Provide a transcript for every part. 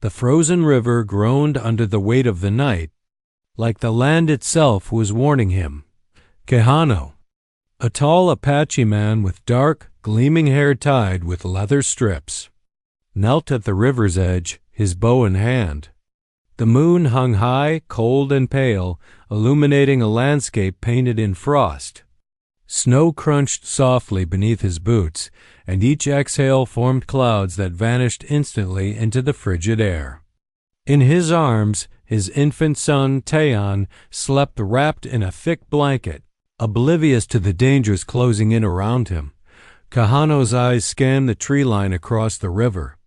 The frozen river groaned under the weight of the night, like the land itself was warning him. Kehano, a tall Apache man with dark, gleaming hair tied with leather strips, knelt at the river's edge, his bow in hand. The moon hung high, cold and pale, illuminating a landscape painted in frost. Snow crunched softly beneath his boots, and each exhale formed clouds that vanished instantly into the frigid air. In his arms, his infant son, Tayan, slept wrapped in a thick blanket, oblivious to the dangers closing in around him. Kehano's eyes scanned the tree line across the river.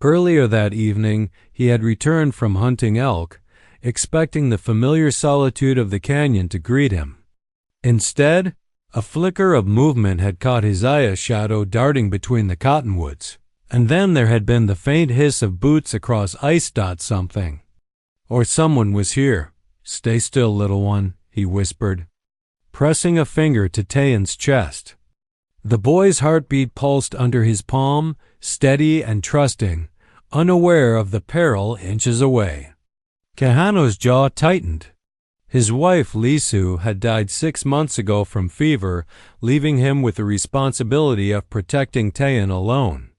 Earlier that evening, he had returned from hunting elk, expecting the familiar solitude of the canyon to greet him. Instead, a flicker of movement had caught his eye, a shadow darting between the cottonwoods, and then there had been the faint hiss of boots across ice. Something or someone was here. "Stay still, little one," he whispered, pressing a finger to Tayan's chest. The boy's heartbeat pulsed under his palm, steady and trusting, unaware of the peril inches away. Kehano's jaw tightened. His wife, Lisu, had died 6 months ago from fever, leaving him with the responsibility of protecting Tayan alone.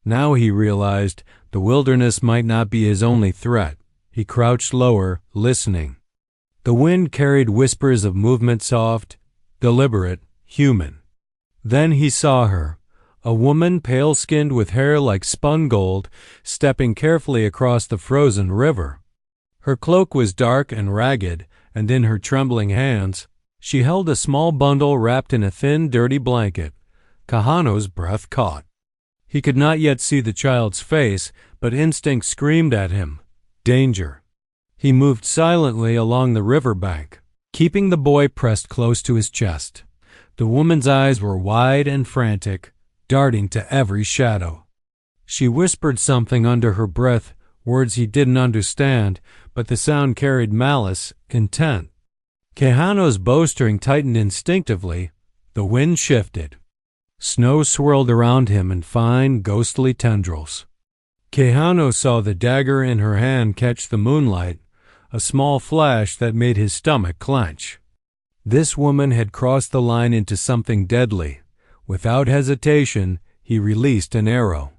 Now he realized the wilderness might not be his only threat. He crouched lower, listening. The wind carried whispers of movement, soft, deliberate, human. Then he saw her, a woman pale-skinned with hair like spun gold, stepping carefully across the frozen river. Her cloak was dark and ragged, and in her trembling hands, she held a small bundle wrapped in a thin, dirty blanket. Kehano's breath caught. He could not yet see the child's face, but instinct screamed at him, danger. He moved silently along the riverbank, keeping the boy pressed close to his chest. The woman's eyes were wide and frantic, darting to every shadow. She whispered something under her breath, words he didn't understand, but the sound carried malice, intent. Kehano's bowstring tightened instinctively. The wind shifted. Snow swirled around him in fine, ghostly tendrils. Kehano saw the dagger in her hand catch the moonlight, a small flash that made his stomach clench. This woman had crossed the line into something deadly. Without hesitation, he released an arrow.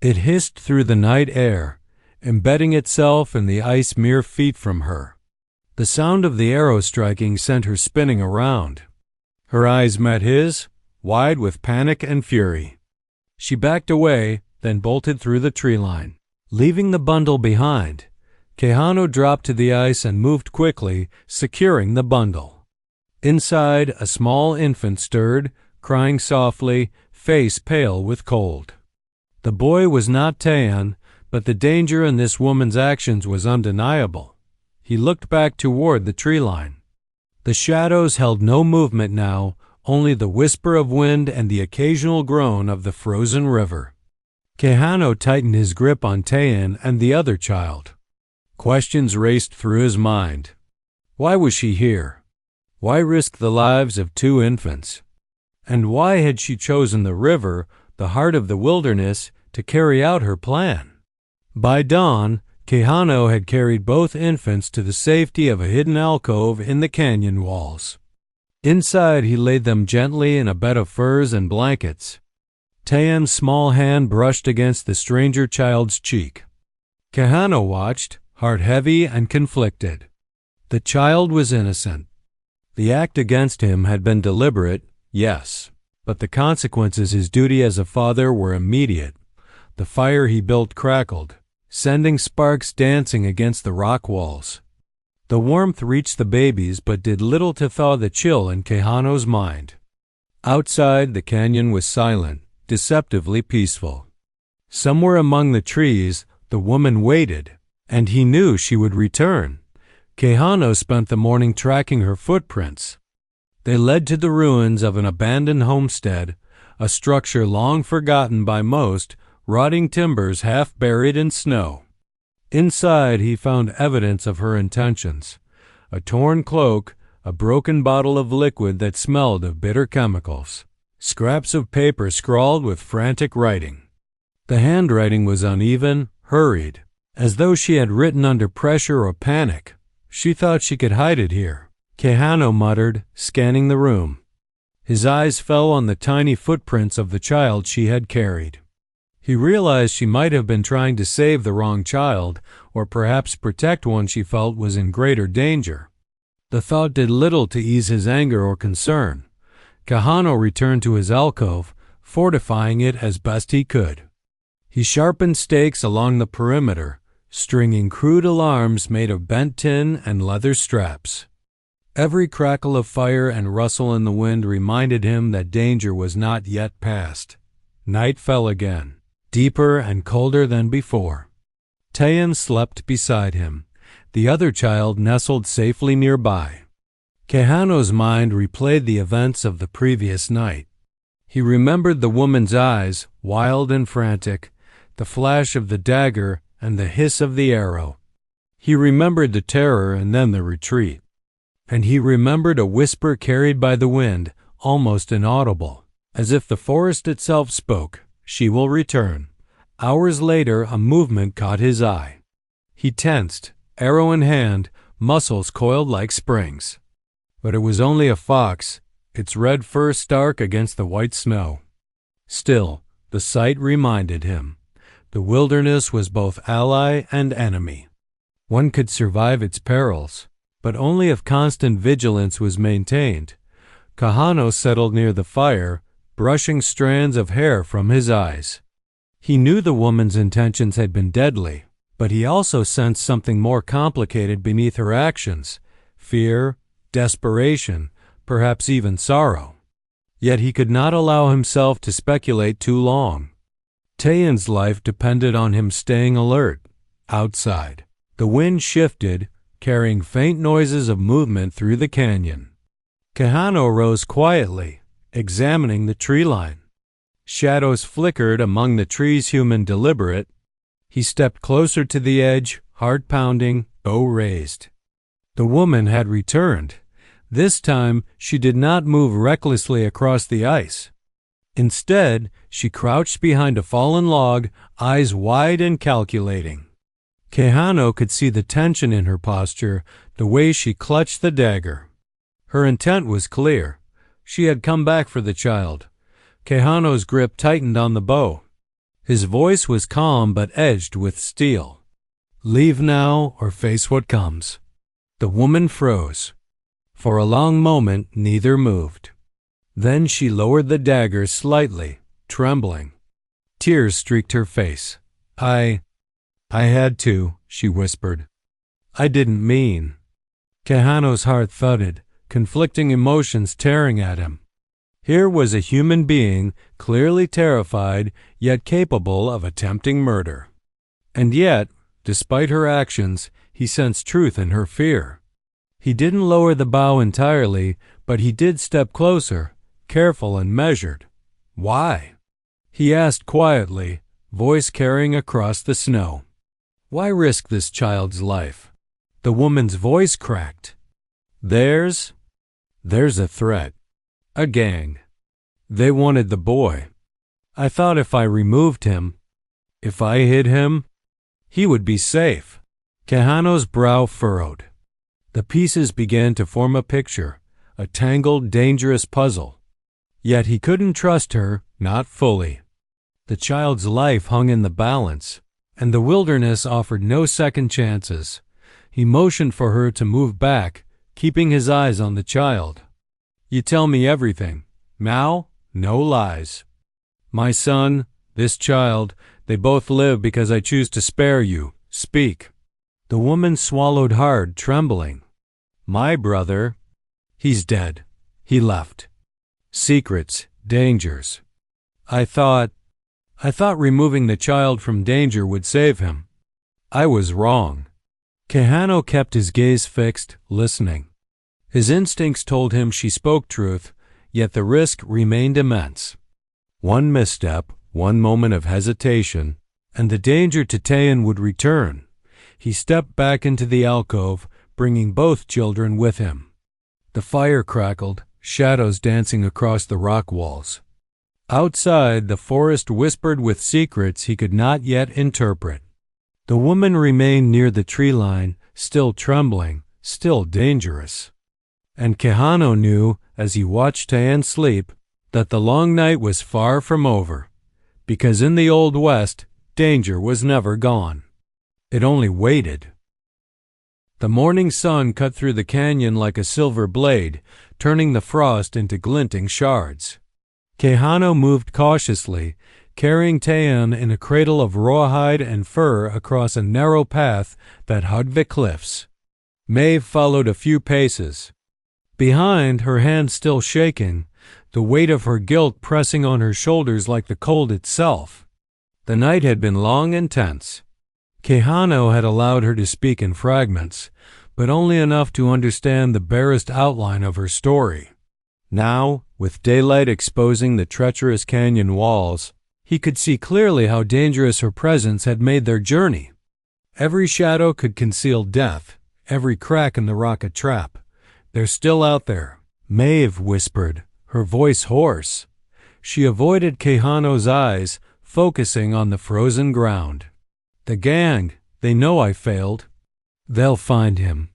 It hissed through the night air, embedding itself in the ice mere feet from her. The sound of the arrow striking sent her spinning around. Her eyes met his, wide with panic and fury. She backed away, then bolted through the tree line, leaving the bundle behind. Kehano dropped to the ice and moved quickly, securing the bundle. Inside, a small infant stirred, crying softly, face pale with cold. The boy was not Tayan, but the danger in this woman's actions was undeniable. He looked back toward the tree line. The shadows held no movement now, only the whisper of wind and the occasional groan of the frozen river. Kehano tightened his grip on Tayan and the other child. Questions raced through his mind. Why was she here? Why risk the lives of 2 infants? And why had she chosen the river, the heart of the wilderness, to carry out her plan? By dawn, Kehano had carried both infants to the safety of a hidden alcove in the canyon walls. Inside, he laid them gently in a bed of furs and blankets. Tayan's small hand brushed against the stranger child's cheek. Kehano watched, heart heavy and conflicted. The child was innocent. The act against him had been deliberate, yes, but the consequences his duty as a father were immediate. The fire he built crackled, sending sparks dancing against the rock walls. The warmth reached the babies but did little to thaw the chill in Kehano's mind. Outside, the canyon was silent, deceptively peaceful. Somewhere among the trees, the woman waited, and he knew she would return. Kehano spent the morning tracking her footprints. They led to the ruins of an abandoned homestead, a structure long forgotten by most, rotting timbers half buried in snow. Inside, he found evidence of her intentions: a torn cloak, a broken bottle of liquid that smelled of bitter chemicals, scraps of paper scrawled with frantic writing. The handwriting was uneven, hurried, as though she had written under pressure or panic. She thought she could hide it here, Kehano muttered, scanning the room. His eyes fell on the tiny footprints of the child she had carried. He realized she might have been trying to save the wrong child, or perhaps protect one she felt was in greater danger. The thought did little to ease his anger or concern. Kehano returned to his alcove, fortifying it as best he could. He sharpened stakes along the perimeter, stringing crude alarms made of bent tin and leather straps. Every crackle of fire and rustle in the wind reminded him that danger was not yet past. Night fell again, deeper and colder than before. Tayan slept beside him. The other child nestled safely nearby. Kehano's mind replayed the events of the previous night. He remembered the woman's eyes, wild and frantic, the flash of the dagger and the hiss of the arrow. He remembered the terror and then the retreat. And he remembered a whisper carried by the wind, almost inaudible, as if the forest itself spoke. She will return. Hours later, a movement caught his eye. He tensed, arrow in hand, muscles coiled like springs. But it was only a fox, its red fur stark against the white snow. Still, the sight reminded him. The wilderness was both ally and enemy. One could survive its perils, but only if constant vigilance was maintained. Kehano settled near the fire, brushing strands of hair from his eyes. He knew the woman's intentions had been deadly, but he also sensed something more complicated beneath her actions: fear, desperation, perhaps even sorrow. Yet he could not allow himself to speculate too long. Tayan's life depended on him staying alert. Outside, the wind shifted, carrying faint noises of movement through the canyon. Kehano rose quietly, examining the tree line. Shadows flickered among the trees, human deliberate. He stepped closer to the edge, heart pounding, bow raised. The woman had returned. This time, she did not move recklessly across the ice. Instead, she crouched behind a fallen log, eyes wide and calculating. Kehano could see the tension in her posture, the way she clutched the dagger. Her intent was clear. She had come back for the child. Kehano's grip tightened on the bow. His voice was calm but edged with steel. "Leave now or face what comes." The woman froze. For a long moment, neither moved. Then she lowered the dagger slightly, trembling. Tears streaked her face. I had to," she whispered. "I didn't mean." Kehano's heart thudded, conflicting emotions tearing at him. Here was a human being, clearly terrified, yet capable of attempting murder. And yet, despite her actions, he sensed truth in her fear. He didn't lower the bow entirely, but he did step closer, careful and measured. "Why?" he asked quietly, voice carrying across the snow. "Why risk this child's life?" The woman's voice cracked. There's a threat. A gang. They wanted the boy. I thought if I removed him, if I hid him, he would be safe." Kehano's brow furrowed. The pieces began to form a picture, a tangled, dangerous puzzle. Yet he couldn't trust her, not fully. The child's life hung in the balance, and the wilderness offered no second chances. He motioned for her to move back, keeping his eyes on the child. "You tell me everything. Now, no lies. My son, this child, they both live because I choose to spare you. Speak." The woman swallowed hard, trembling. "My brother, he's dead. He left. Secrets, dangers. I thought removing the child from danger would save him. I was wrong." Kehano kept his gaze fixed, listening. His instincts told him she spoke truth, yet the risk remained immense. One misstep, one moment of hesitation, and the danger to Tayan would return. He stepped back into the alcove, bringing both children with him. The fire crackled, shadows dancing across the rock walls. Outside, the forest whispered with secrets he could not yet interpret. The woman remained near the tree line, still trembling, still dangerous. And Kehano knew, as he watched Tayan sleep, that the long night was far from over, because in the Old West, danger was never gone. It only waited. The morning sun cut through the canyon like a silver blade, turning the frost into glinting shards. Kehano moved cautiously, carrying Tayan in a cradle of rawhide and fur across a narrow path that hugged the cliffs. Maeve followed a few paces. Behind, her hands still shaking, the weight of her guilt pressing on her shoulders like the cold itself. The night had been long and tense. Kehano had allowed her to speak in fragments, but only enough to understand the barest outline of her story. Now, with daylight exposing the treacherous canyon walls, he could see clearly how dangerous her presence had made their journey. Every shadow could conceal death, every crack in the rocket trap. "They're still out there," Maeve whispered, her voice hoarse. She avoided Kehano's eyes, focusing on the frozen ground. "The gang, they know I failed. They'll find him.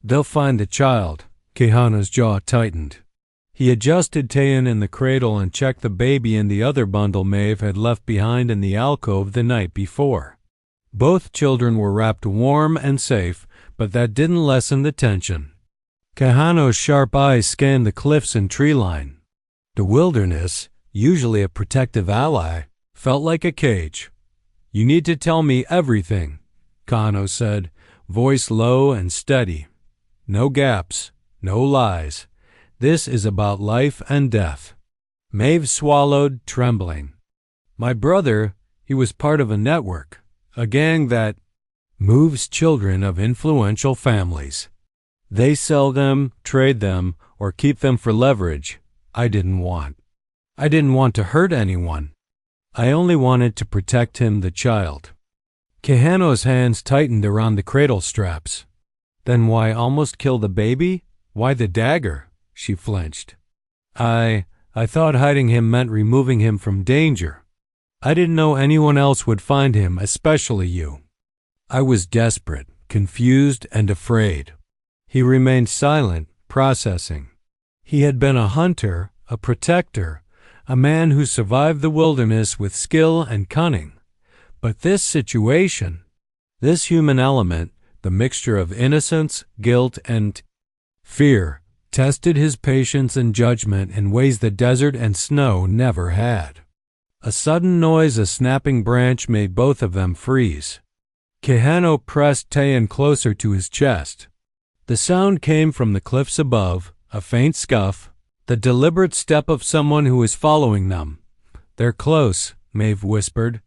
They'll find the child." Kehano's jaw tightened. He adjusted Tayan in the cradle and checked the baby in the other bundle Maeve had left behind in the alcove the night before. Both children were wrapped warm and safe, but that didn't lessen the tension. Kehano's sharp eyes scanned the cliffs and tree line. The wilderness, usually a protective ally, felt like a cage. "You need to tell me everything," Kehano said, voice low and steady. "No gaps, no lies. This is about life and death." Maeve swallowed, trembling. "My brother, he was part of a network, a gang that moves children of influential families. They sell them, trade them, or keep them for leverage. I didn't want to hurt anyone. I only wanted to protect him, the child." Kehano's hands tightened around the cradle straps. "Then why almost kill the baby? Why the dagger?" She flinched. I thought hiding him meant removing him from danger. I didn't know anyone else would find him, especially you." I was desperate, confused, and afraid. He remained silent, processing. He had been a hunter, a protector, a man who survived the wilderness with skill and cunning. But this situation, this human element, the mixture of innocence, guilt, and fear, tested his patience and judgment in ways the desert and snow never had. A sudden noise, a snapping branch, made both of them freeze. Kehano pressed Tayan closer to his chest. The sound came from the cliffs above, a faint scuff, the deliberate step of someone who is following them. "They're close," Maeve whispered.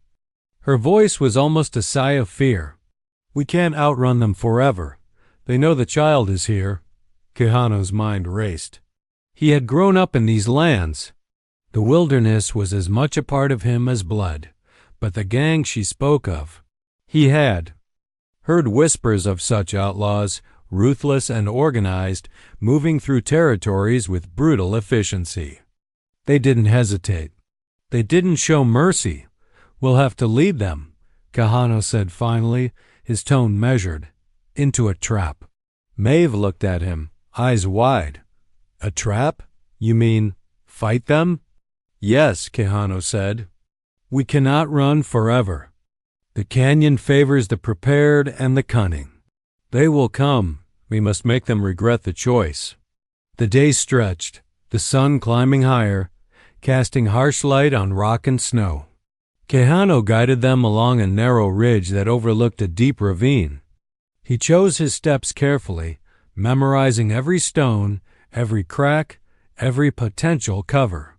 Her voice was almost a sigh of fear. "We can't outrun them forever. They know the child is here." Kehano's mind raced. He had grown up in these lands. The wilderness was as much a part of him as blood. But the gang she spoke of, he had heard whispers of such outlaws, ruthless and organized, moving through territories with brutal efficiency. They didn't hesitate. They didn't show mercy. "We'll have to lead them," Kehano said finally, his tone measured, "into a trap." Maeve looked at him, eyes wide. "A trap? You mean fight them?" "Yes," Kehano said. "We cannot run forever. The canyon favors the prepared and the cunning. They will come. We must make them regret the choice." The day stretched, the sun climbing higher, casting harsh light on rock and snow. Kehano guided them along a narrow ridge that overlooked a deep ravine. He chose his steps carefully, memorizing every stone, every crack, every potential cover.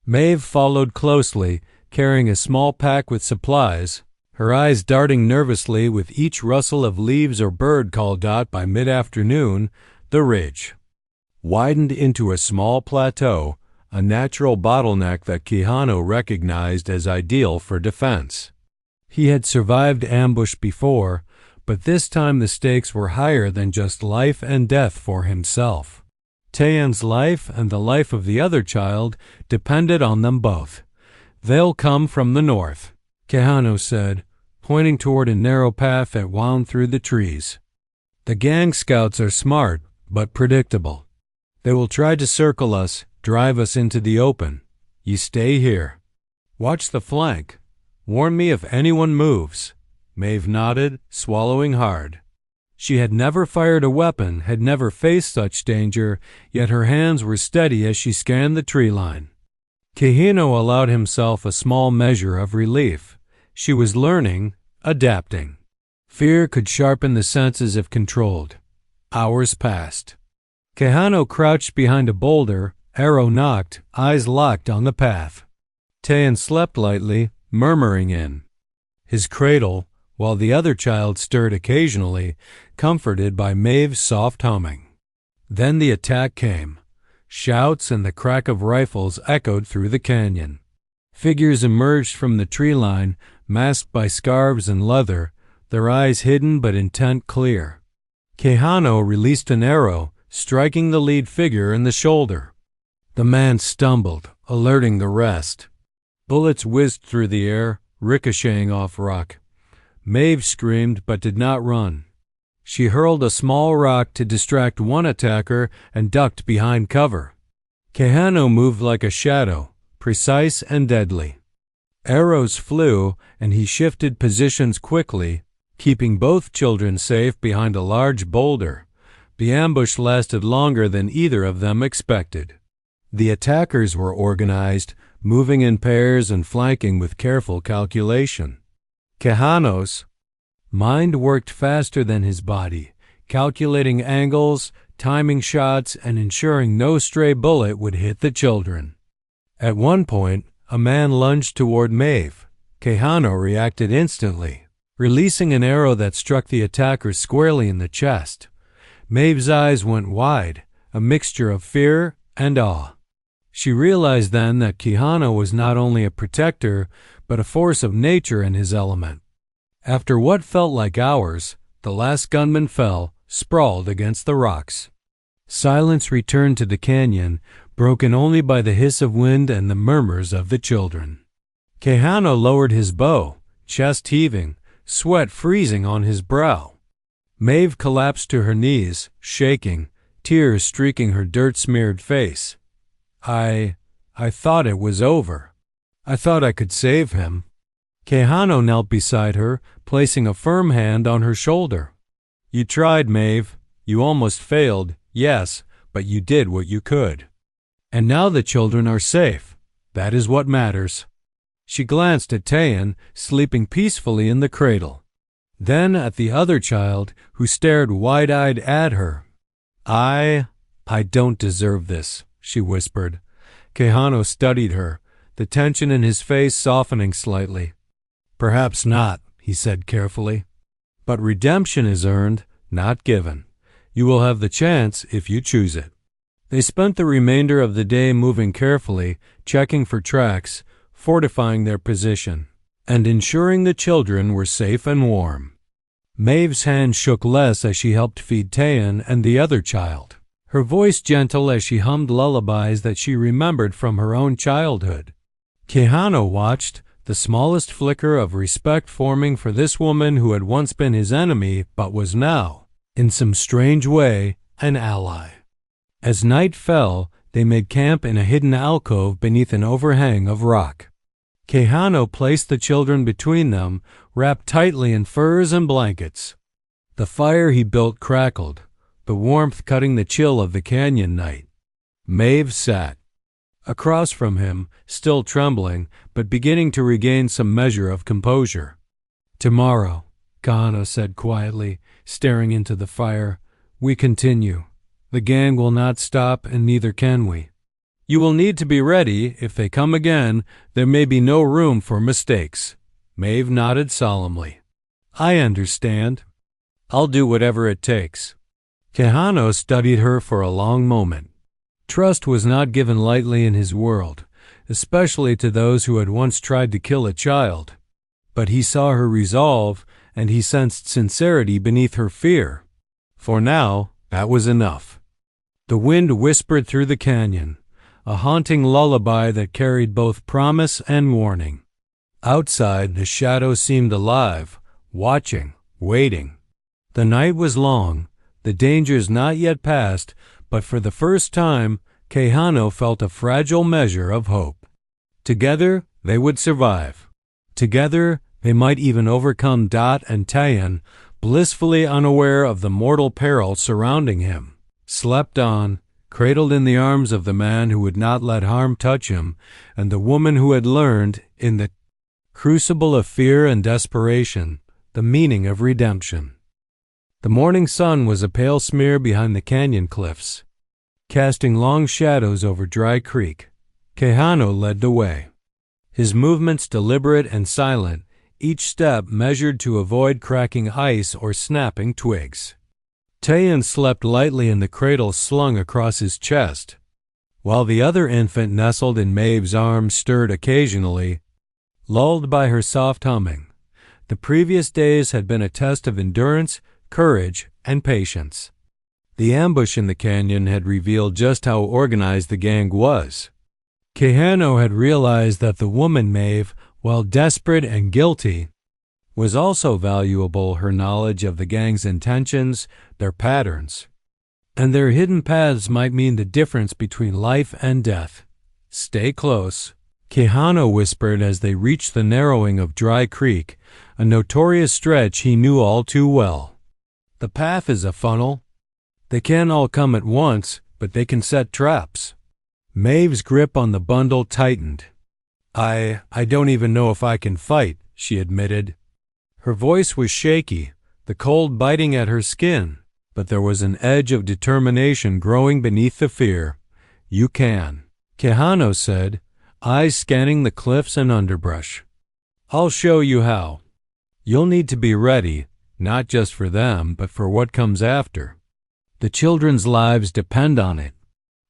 Maeve followed closely, carrying a small pack with supplies, her eyes darting nervously with each rustle of leaves or bird called out. By mid-afternoon, the ridge widened into a small plateau, a natural bottleneck that Kehano recognized as ideal for defense. He had survived ambush before, but this time the stakes were higher than just life and death for himself. Tayan's life and the life of the other child depended on them both. "They'll come from the north," Kehano said, pointing toward a narrow path that wound through the trees. "The gang scouts are smart, but predictable. They will try to circle us, drive us into the open. You stay here. Watch the flank. Warn me if anyone moves." Maeve nodded, swallowing hard. She had never fired a weapon, had never faced such danger, yet her hands were steady as she scanned the tree line. Kehano allowed himself a small measure of relief. She was learning, adapting. Fear could sharpen the senses if controlled. Hours passed. Kehano crouched behind a boulder, arrow nocked, eyes locked on the path. Tayan slept lightly, murmuring in his cradle, while the other child stirred occasionally, comforted by Maeve's soft humming. Then the attack came. Shouts and the crack of rifles echoed through the canyon. Figures emerged from the tree line, masked by scarves and leather, their eyes hidden but intent clear. Kehano released an arrow, striking the lead figure in the shoulder. The man stumbled, alerting the rest. Bullets whizzed through the air, ricocheting off rock. Maeve screamed but did not run. She hurled a small rock to distract one attacker and ducked behind cover. Kehano moved like a shadow, precise and deadly. Arrows flew, and he shifted positions quickly, keeping both children safe behind a large boulder. The ambush lasted longer than either of them expected. The attackers were organized, moving in pairs and flanking with careful calculation. Kehano's mind worked faster than his body, calculating angles, timing shots, and ensuring no stray bullet would hit the children. At one point, a man lunged toward Maeve. Kehano reacted instantly, releasing an arrow that struck the attacker squarely in the chest. Maeve's eyes went wide, a mixture of fear and awe. She realized then that Kehano was not only a protector, but a force of nature in his element. After what felt like hours, the last gunman fell, sprawled against the rocks. Silence returned to the canyon, broken only by the hiss of wind and the murmurs of the children. Kehano lowered his bow, chest heaving, sweat freezing on his brow. Maeve collapsed to her knees, shaking, tears streaking her dirt-smeared face. I thought it was over. I thought I could save him." Kehano knelt beside her, placing a firm hand on her shoulder. "You tried, Maeve. You almost failed, yes, but you did what you could. And now the children are safe. That is what matters." She glanced at Tayan, sleeping peacefully in the cradle. Then at the other child, who stared wide-eyed at her. I don't deserve this," she whispered. Kehano studied her, the tension in his face softening slightly. "Perhaps not," he said carefully. "But redemption is earned, not given. You will have the chance if you choose it." They spent the remainder of the day moving carefully, checking for tracks, fortifying their position, and ensuring the children were safe and warm. Maeve's hand shook less as she helped feed Tayan and the other child, her voice gentle as she hummed lullabies that she remembered from her own childhood. Kehano watched, the smallest flicker of respect forming for this woman who had once been his enemy but was now, in some strange way, an ally. As night fell, they made camp in a hidden alcove beneath an overhang of rock. Kehano placed the children between them, wrapped tightly in furs and blankets. The fire he built crackled, the warmth cutting the chill of the canyon night. Maeve sat across from him, still trembling, but beginning to regain some measure of composure. "Tomorrow," Kehano said quietly, staring into the fire, "we continue. The gang will not stop, and neither can we. You will need to be ready. If they come again, there may be no room for mistakes." Maeve nodded solemnly. "I understand. I'll do whatever it takes." Kehano studied her for a long moment. Trust was not given lightly in his world, especially to those who had once tried to kill a child. But he saw her resolve, and he sensed sincerity beneath her fear. For now, that was enough. The wind whispered through the canyon, a haunting lullaby that carried both promise and warning. Outside, the shadows seemed alive, watching, waiting. The night was long, the dangers not yet past, but for the first time, Kehano felt a fragile measure of hope. Together, they would survive. Together, they might even overcome Dot and Tayan, blissfully unaware of the mortal peril surrounding him. Slept on, cradled in the arms of the man who would not let harm touch him, and the woman who had learned, in the crucible of fear and desperation, the meaning of redemption. The morning sun was a pale smear behind the canyon cliffs, casting long shadows over Dry Creek. Kehano led the way, his movements deliberate and silent, each step measured to avoid cracking ice or snapping twigs. Tayan slept lightly in the cradle slung across his chest, while the other infant nestled in Maeve's arms stirred occasionally, lulled by her soft humming. The previous days had been a test of endurance, courage, and patience. The ambush in the canyon had revealed just how organized the gang was. Kehano had realized that the woman Maeve, while desperate and guilty, was also valuable. Her knowledge of the gang's intentions, their patterns, and their hidden paths might mean the difference between life and death. "Stay close," Kehano whispered as they reached the narrowing of Dry Creek, a notorious stretch he knew all too well. "The path is a funnel. They can't all come at once, but they can set traps." Maeve's grip on the bundle tightened. I don't even know if I can fight," she admitted. Her voice was shaky, the cold biting at her skin, but there was an edge of determination growing beneath the fear. "You can," Kehano said, eyes scanning the cliffs and underbrush. "I'll show you how. You'll need to be ready, not just for them, but for what comes after. The children's lives depend on it."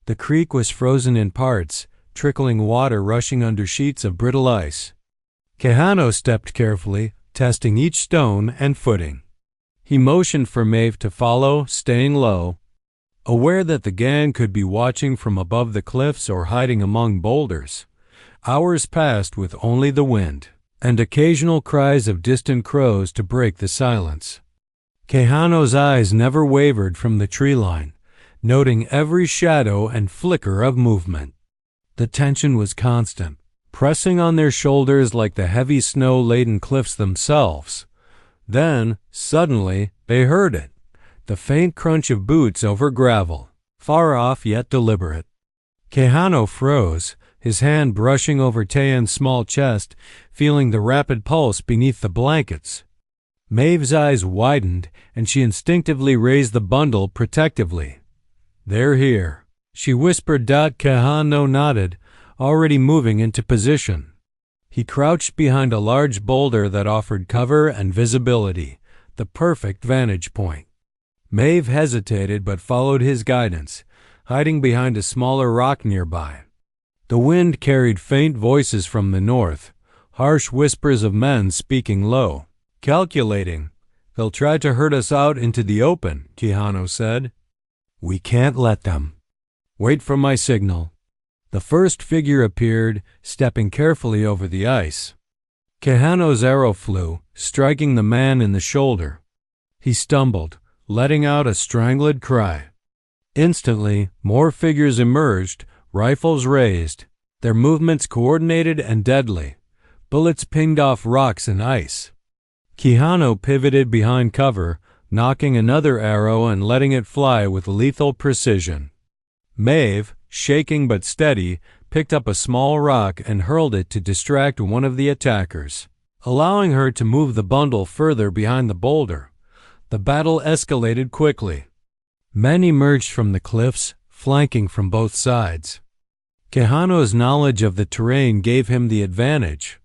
The creek was frozen in parts, trickling water rushing under sheets of brittle ice. Kehano stepped carefully, testing each stone and footing. He motioned for Maeve to follow, staying low, aware that the gang could be watching from above the cliffs or hiding among boulders. Hours passed with only the wind and occasional cries of distant crows to break the silence. Kehano's eyes never wavered from the tree line, noting every shadow and flicker of movement. The tension was constant, pressing on their shoulders like the heavy snow-laden cliffs themselves. Then, suddenly, they heard it, the faint crunch of boots over gravel, far off yet deliberate. Kehano froze, his hand brushing over Tayan's small chest, feeling the rapid pulse beneath the blankets. Maeve's eyes widened, and she instinctively raised the bundle protectively. "They're here," she whispered. Kehano nodded, already moving into position. He crouched behind a large boulder that offered cover and visibility, the perfect vantage point. Maeve hesitated but followed his guidance, hiding behind a smaller rock nearby. The wind carried faint voices from the north, harsh whispers of men speaking low. "Calculating. They'll try to herd us out into the open," Kehano said. "We can't let them. Wait for my signal." The first figure appeared, stepping carefully over the ice. Kehano's arrow flew, striking the man in the shoulder. He stumbled, letting out a strangled cry. Instantly, more figures emerged, rifles raised, their movements coordinated and deadly. Bullets pinged off rocks and ice. Kehano pivoted behind cover, knocking another arrow and letting it fly with lethal precision. Maeve, shaking but steady, picked up a small rock and hurled it to distract one of the attackers, allowing her to move the bundle further behind the boulder. The battle escalated quickly. Men emerged from the cliffs, flanking from both sides. Kehano's knowledge of the terrain gave him the advantage.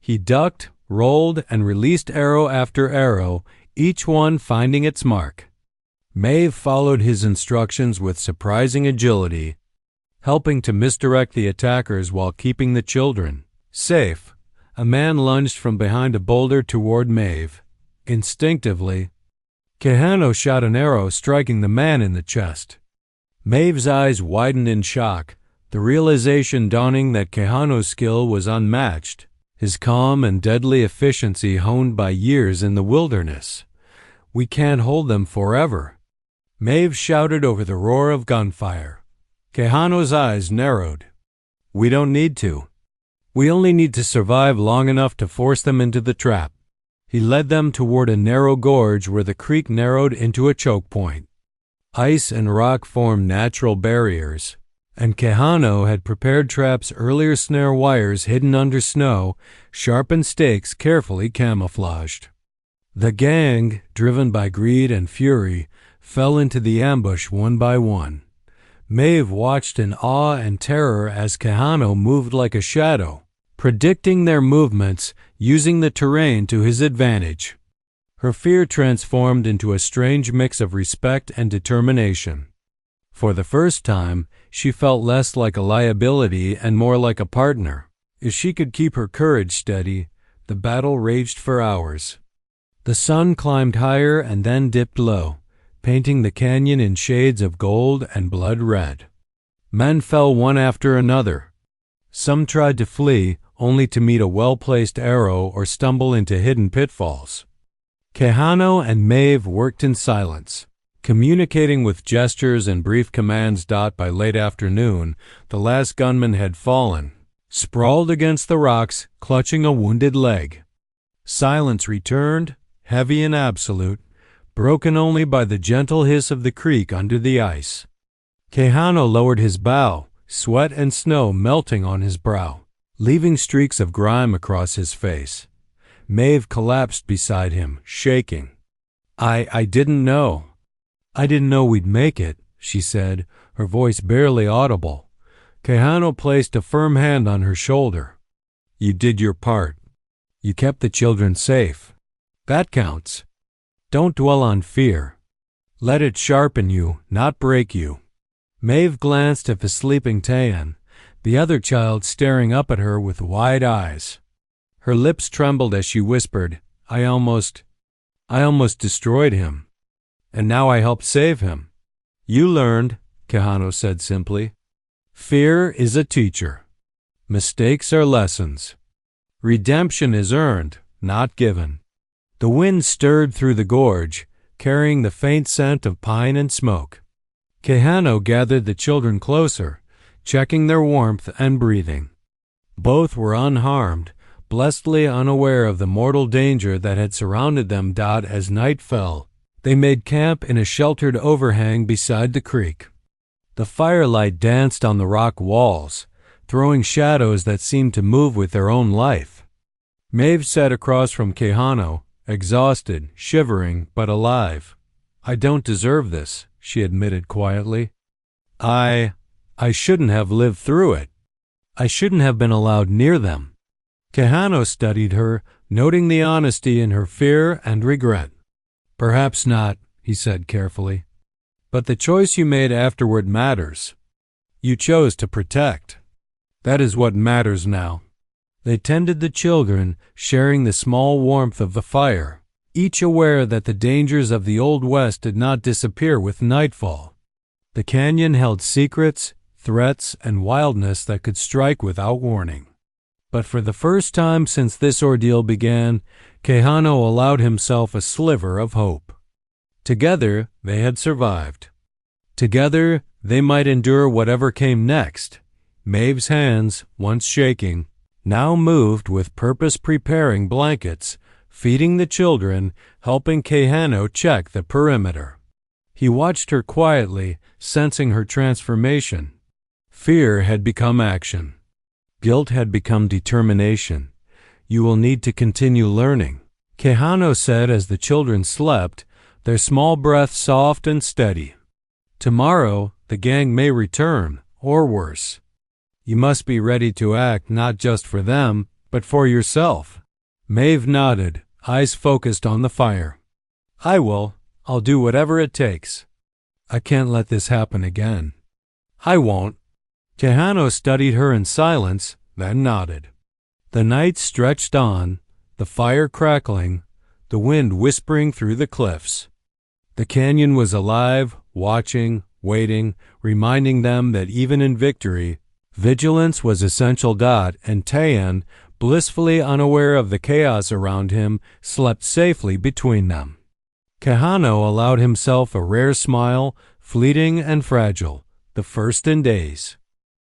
He ducked, rolled, and released arrow after arrow, each one finding its mark. Maeve followed his instructions with surprising agility, helping to misdirect the attackers while keeping the children safe. A man lunged from behind a boulder toward Maeve. Instinctively, Kehano shot an arrow, striking the man in the chest. Maeve's eyes widened in shock, the realization dawning that Kehano's skill was unmatched. his calm and deadly efficiency honed by years in the wilderness. "We can't hold them forever." Maeve shouted over the roar of gunfire. Kehano's eyes narrowed. "We don't need to. We only need to survive long enough to force them into the trap." He led them toward a narrow gorge where the creek narrowed into a choke point. Ice and rock formed natural barriers, and Kehano had prepared traps, earlier snare wires hidden under snow, sharpened stakes carefully camouflaged. The gang, driven by greed and fury, fell into the ambush one by one. Maeve watched in awe and terror as Kehano moved like a shadow, predicting their movements, using the terrain to his advantage. Her fear transformed into a strange mix of respect and determination. For the first time, she felt less like a liability and more like a partner. If she could keep her courage steady, the battle raged for hours. The sun climbed higher and then dipped low, painting the canyon in shades of gold and blood red. Men fell one after another. Some tried to flee, only to meet a well-placed arrow or stumble into hidden pitfalls. Kehano and Maeve worked in silence, communicating with gestures and brief commands. By late afternoon, the last gunman had fallen, sprawled against the rocks, clutching a wounded leg. Silence returned, heavy and absolute, broken only by the gentle hiss of the creek under the ice. Kehano lowered his bow, sweat and snow melting on his brow, leaving streaks of grime across his face. Maeve collapsed beside him, shaking. I didn't know. I didn't know we'd make it," she said, her voice barely audible. Kehano placed a firm hand on her shoulder. "You did your part. You kept the children safe. That counts. Don't dwell on fear. Let it sharpen you, not break you." Maeve glanced at the sleeping Tayan, the other child staring up at her with wide eyes. Her lips trembled as she whispered, I almost destroyed him. And now I helped save him." "You learned," Kehano said simply. "Fear is a teacher. Mistakes are lessons. Redemption is earned, not given." The wind stirred through the gorge, carrying the faint scent of pine and smoke. Kehano gathered the children closer, checking their warmth and breathing. Both were unharmed, blessedly unaware of the mortal danger that had surrounded them. As night fell, they made camp in a sheltered overhang beside the creek. The firelight danced on the rock walls, throwing shadows that seemed to move with their own life. Maeve sat across from Kehano, exhausted, shivering, but alive. "I don't deserve this," she admitted quietly. I shouldn't have lived through it. I shouldn't have been allowed near them." Kehano studied her, noting the honesty in her fear and regret. "Perhaps not," he said carefully. "But the choice you made afterward matters. You chose to protect. That is what matters now." They tended the children, sharing the small warmth of the fire, each aware that the dangers of the Old West did not disappear with nightfall. The canyon held secrets, threats, and wildness that could strike without warning. But for the first time since this ordeal began, Kehano allowed himself a sliver of hope. Together, they had survived. Together, they might endure whatever came next. Maeve's hands, once shaking, now moved with purpose, preparing blankets, feeding the children, helping Kehano check the perimeter. He watched her quietly, sensing her transformation. Fear had become action. Guilt had become determination. "You will need to continue learning," Kehano said as the children slept, their small breath soft and steady. "Tomorrow, the gang may return, or worse. You must be ready to act not just for them, but for yourself." Maeve nodded, eyes focused on the fire. I'll do whatever it takes. I can't let this happen again." "I won't." Kehano studied her in silence, then nodded. The night stretched on, the fire crackling, the wind whispering through the cliffs. The canyon was alive, watching, waiting, reminding them that even in victory, vigilance was essential. And Tayan, blissfully unaware of the chaos around him, slept safely between them. Kehano allowed himself a rare smile, fleeting and fragile, the first in days.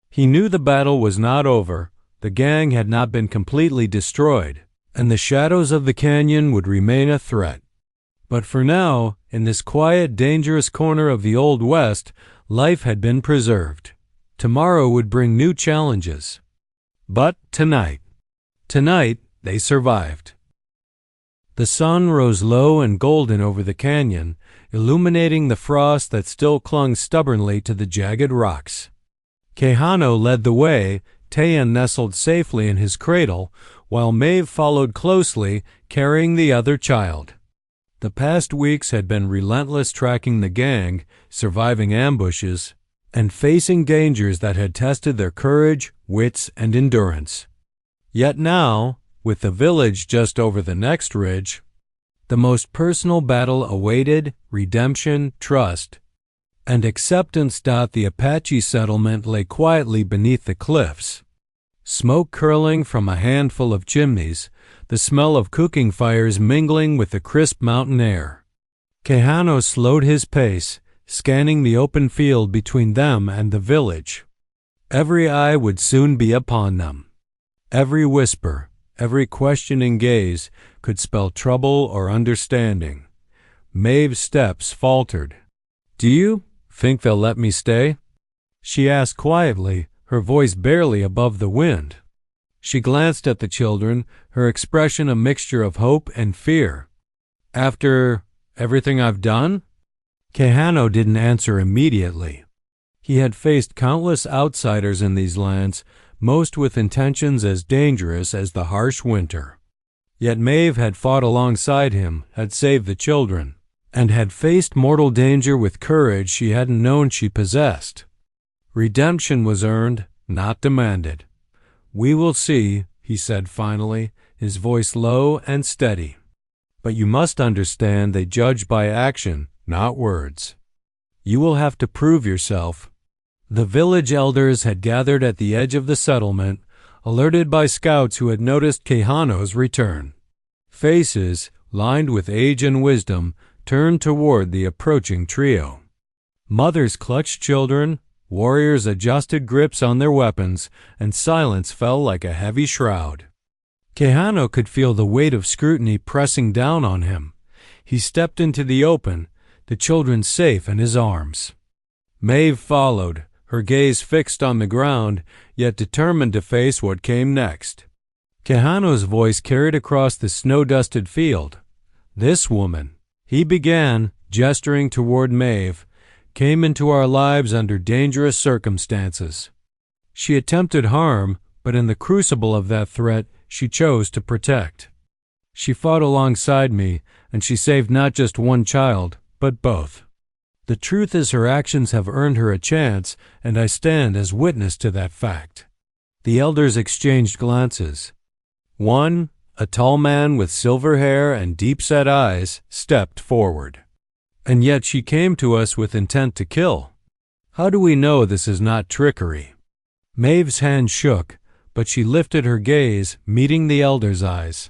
He knew the battle was not over, the gang had not been completely destroyed, and the shadows of the canyon would remain a threat. But for now, in this quiet, dangerous corner of the Old West, life had been preserved. Tomorrow would bring new challenges. But tonight they survived. The sun rose low and golden over the canyon, illuminating the frost that still clung stubbornly to the jagged rocks. Kehano led the way, Tayan nestled safely in his cradle, while Maeve followed closely, carrying the other child. The past weeks had been relentless, tracking the gang, surviving ambushes, and facing dangers that had tested their courage, wits, and endurance. Yet now, with the village just over the next ridge, the most personal battle awaited: redemption, trust, and acceptance. The Apache settlement lay quietly beneath the cliffs, smoke curling from a handful of chimneys, the smell of cooking fires mingling with the crisp mountain air. Kehano slowed his pace, scanning the open field between them and the village. Every eye would soon be upon them. Every whisper, every questioning gaze could spell trouble or understanding. Maeve's steps faltered. "Do you think they'll let me stay?" she asked quietly, her voice barely above the wind. She glanced at the children, her expression a mixture of hope and fear. "After everything I've done?" Kehano didn't answer immediately. He had faced countless outsiders in these lands, most with intentions as dangerous as the harsh winter. Yet Maeve had fought alongside him, had saved the children, and had faced mortal danger with courage she hadn't known she possessed. Redemption was earned, not demanded. "We will see," he said finally, his voice low and steady. "But you must understand they judge by action, not words. You will have to prove yourself." The village elders had gathered at the edge of the settlement, alerted by scouts who had noticed Kehano's return. Faces, lined with age and wisdom, turned toward the approaching trio. Mothers clutched children, warriors adjusted grips on their weapons, and silence fell like a heavy shroud. Kehano could feel the weight of scrutiny pressing down on him. He stepped into the open, the children safe in his arms. Maeve followed, her gaze fixed on the ground, yet determined to face what came next. Kehano's voice carried across the snow-dusted field. "This woman," he began, gesturing toward Maeve, "came into our lives under dangerous circumstances. She attempted harm, but in the crucible of that threat, she chose to protect. She fought alongside me, and she saved not just one child, but both. The truth is her actions have earned her a chance, and I stand as witness to that fact." The elders exchanged glances. One, a tall man with silver hair and deep-set eyes, stepped forward. "And yet she came to us with intent to kill. How do we know this is not trickery?" Maeve's hand shook, but she lifted her gaze, meeting the elder's eyes.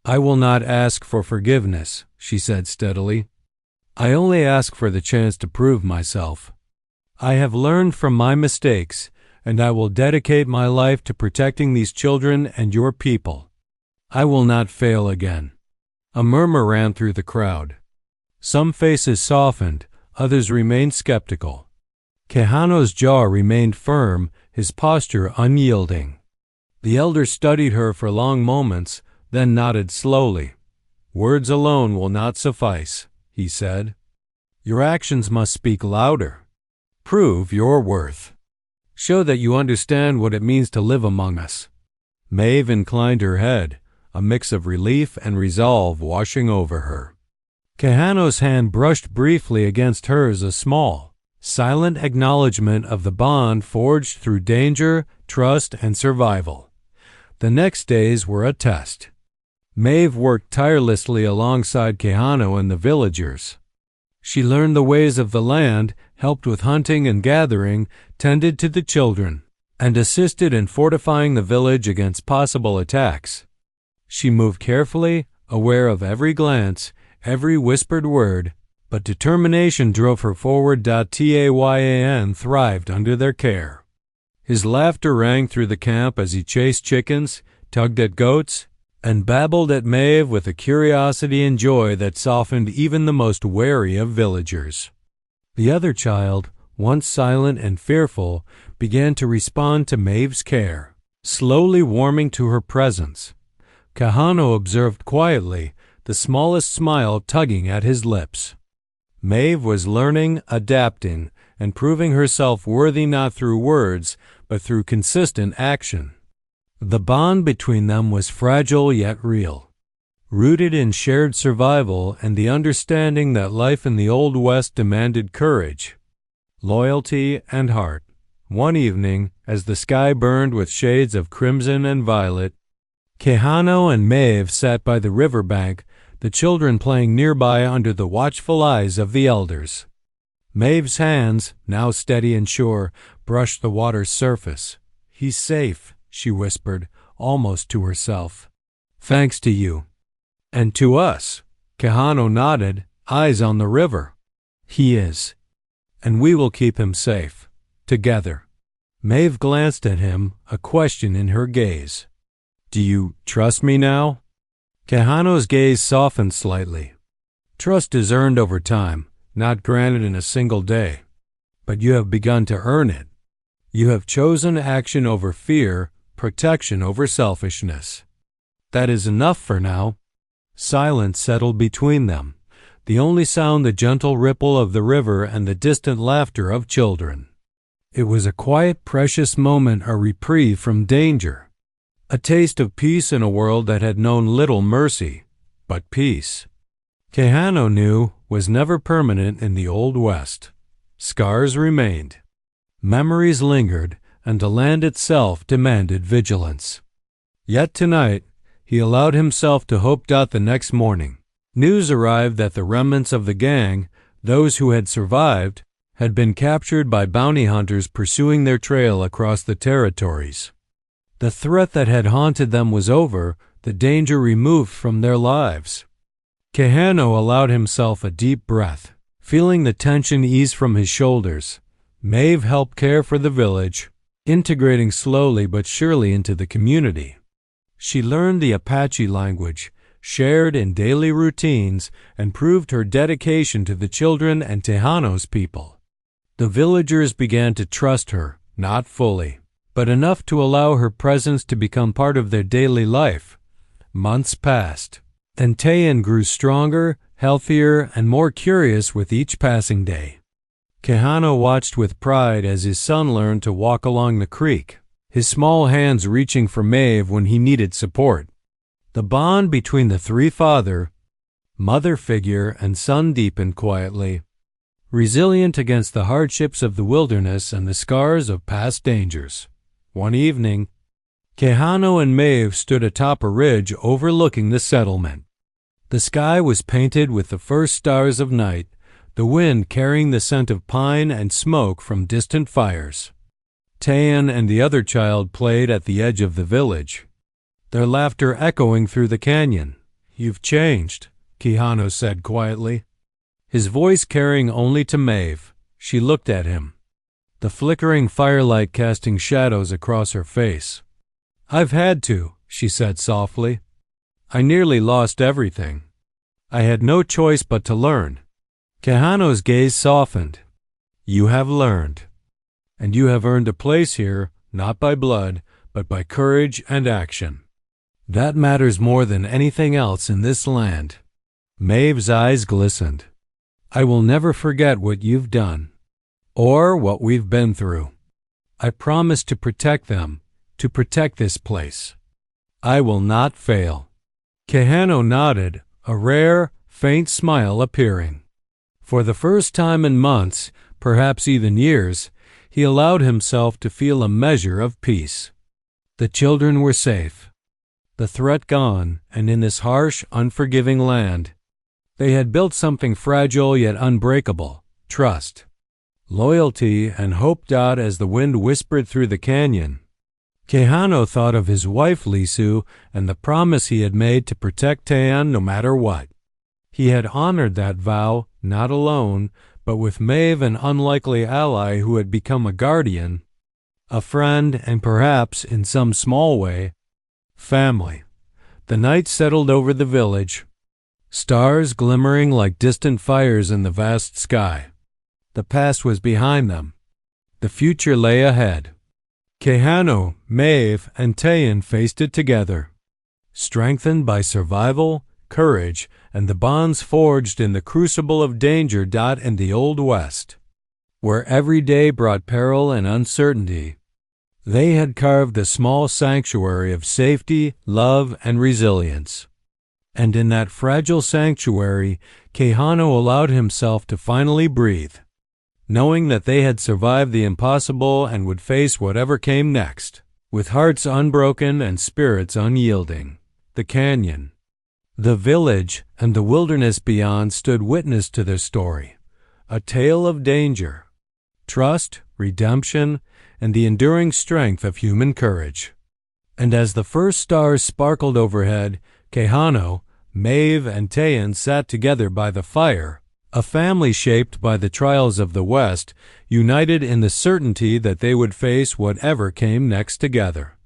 "I will not ask for forgiveness," she said steadily. "I only ask for the chance to prove myself. I have learned from my mistakes, and I will dedicate my life to protecting these children and your people. I will not fail again." A murmur ran through the crowd. Some faces softened, others remained skeptical. Kehano's jaw remained firm, his posture unyielding. The elder studied her for long moments, then nodded slowly. "Words alone will not suffice," he said. "Your actions must speak louder. Prove your worth. Show that you understand what it means to live among us." Maeve inclined her head, a mix of relief and resolve washing over her. Kehano's hand brushed briefly against hers, a small, silent acknowledgement of the bond forged through danger, trust, and survival. The next days were a test. Maeve worked tirelessly alongside Kehano and the villagers. She learned the ways of the land, helped with hunting and gathering, tended to the children, and assisted in fortifying the village against possible attacks. She moved carefully, aware of every glance, every whispered word, but determination drove her forward. Tayan thrived under their care. His laughter rang through the camp as he chased chickens, tugged at goats, and babbled at Maeve with a curiosity and joy that softened even the most wary of villagers. The other child, once silent and fearful, began to respond to Maeve's care, slowly warming to her presence. Kehano observed quietly, the smallest smile tugging at his lips. Maeve was learning, adapting, and proving herself worthy not through words, but through consistent action. The bond between them was fragile yet real, rooted in shared survival and the understanding that life in the Old West demanded courage, loyalty, and heart. One evening, as the sky burned with shades of crimson and violet, Kehano and Maeve sat by the riverbank, the children playing nearby under the watchful eyes of the elders. Maeve's hands, now steady and sure, brushed the water's surface. "He's safe," she whispered, almost to herself. "Thanks to you." "And to us." Kehano nodded, eyes on the river. "He is. And we will keep him safe. Together." Maeve glanced at him, a question in her gaze. "Do you trust me now?" Kehano's gaze softened slightly. "Trust is earned over time, not granted in a single day. But you have begun to earn it. You have chosen action over fear, protection over selfishness. That is enough for now." Silence settled between them, the only sound the gentle ripple of the river and the distant laughter of children. It was a quiet, precious moment, a reprieve from danger, a taste of peace in a world that had known little mercy, but peace. Kehano knew was never permanent in the Old West. Scars remained. Memories lingered, and the land itself demanded vigilance. Yet tonight, he allowed himself to hope. The next morning, news arrived that the remnants of the gang, those who had survived, had been captured by bounty hunters pursuing their trail across the territories. The threat that had haunted them was over, the danger removed from their lives. Kehano allowed himself a deep breath, feeling the tension ease from his shoulders. Maeve helped care for the village, integrating slowly but surely into the community. She learned the Apache language, shared in daily routines, and proved her dedication to the children and Kehano's people. The villagers began to trust her, not fully, but enough to allow her presence to become part of their daily life. Months passed, and Tayan grew stronger, healthier, and more curious with each passing day. Kehano watched with pride as his son learned to walk along the creek, his small hands reaching for Maeve when he needed support. The bond between the three father, mother figure, and son deepened quietly, resilient against the hardships of the wilderness and the scars of past dangers. One evening, Kehano and Maeve stood atop a ridge overlooking the settlement. The sky was painted with the first stars of night, the wind carrying the scent of pine and smoke from distant fires. Tayan and the other child played at the edge of the village, their laughter echoing through the canyon. "You've changed," Kehano said quietly, his voice carrying only to Maeve. She looked at him, the flickering firelight casting shadows across her face. "I've had to," she said softly. "I nearly lost everything. I had no choice but to learn." Kehano's gaze softened. "You have learned, and you have earned a place here, not by blood, but by courage and action. That matters more than anything else in this land." Maeve's eyes glistened. "I will never forget what you've done, or what we've been through. I promise to protect them, to protect this place. I will not fail." Kehano nodded, a rare, faint smile appearing. For the first time in months, perhaps even years, he allowed himself to feel a measure of peace. The children were safe, the threat gone, and in this harsh, unforgiving land, they had built something fragile yet unbreakable: trust. loyalty, and hope. As the wind whispered through the canyon, Kehano thought of his wife Lisu and the promise he had made to protect Tayan no matter what. He had honored that vow, not alone, but with Maeve, an unlikely ally who had become a guardian, a friend, and perhaps, in some small way, family. The night settled over the village, stars glimmering like distant fires in the vast sky. The past was behind them. The future lay ahead. Kehano, Maeve, and Tayan faced it together, strengthened by survival, courage, and the bonds forged in the crucible of danger. In the Old West, where every day brought peril and uncertainty, they had carved a small sanctuary of safety, love, and resilience. And in that fragile sanctuary, Kehano allowed himself to finally breathe, knowing that they had survived the impossible and would face whatever came next, with hearts unbroken and spirits unyielding. The canyon, the village, and the wilderness beyond stood witness to their story, a tale of danger, trust, redemption, and the enduring strength of human courage. And as the first stars sparkled overhead, Kehano, Maeve, and Tayan sat together by the fire, a family shaped by the trials of the West, united in the certainty that they would face whatever came next together.